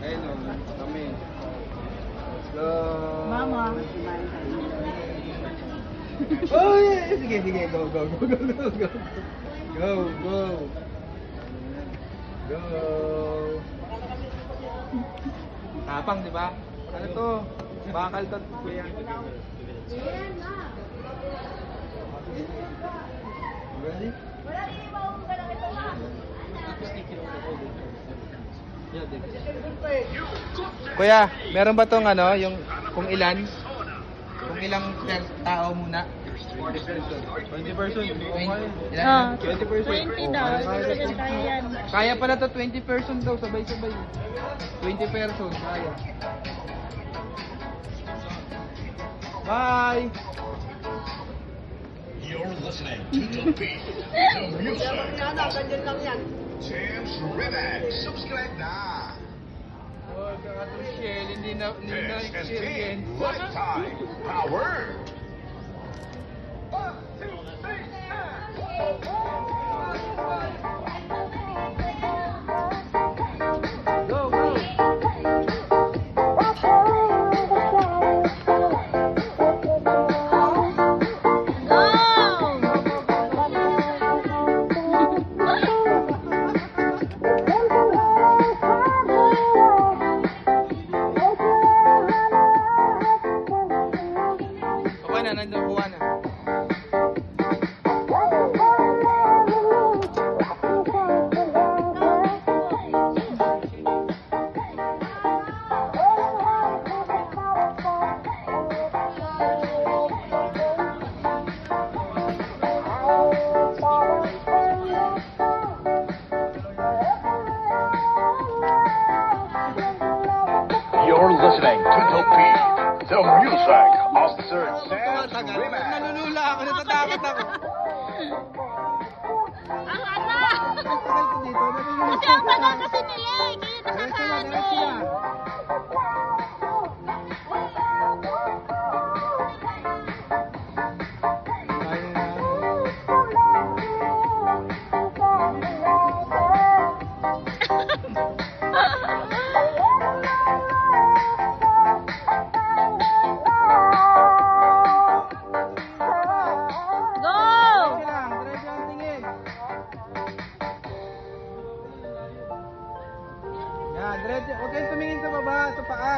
Ayun o, kami. Let's go. Mama. Oh, yeah. Sige, sige. Go, go, go, go, go, go. Go, go. Go. Tapang, di ba? Ano to? Bakal to, kuya. Ready? Kuya, meron ba tong ano, yung kung ilan? Kung ilang tao muna? 20 person. 20 ilan? Ah, 20 person. 20 daw. Talagang kaya yan. Kaya pala to 20 person daw, sabay-sabay. 20 person, kaya. Bye! You're listening to the beat, the music. James Remix. Subscribe na. Oh, Shell, hindi na This is experience. Team Lifetime Power. Go, go! Kuha na, nandiyan, kuha na. You're listening to the beat, the music of Sir Sam Tagal. Remix. Nalulula ako, natatakot ako. Ang ala! Tagal ko dito, nalulula. Kasi ang tagal kasi nila eh. Kaya Diretso na, nakakaano. diretso na. Kaya na. Go! Diretso lang, diretso ang tingin. Yan, diretso. Huwag kayong tumingin sa baba, sa paa.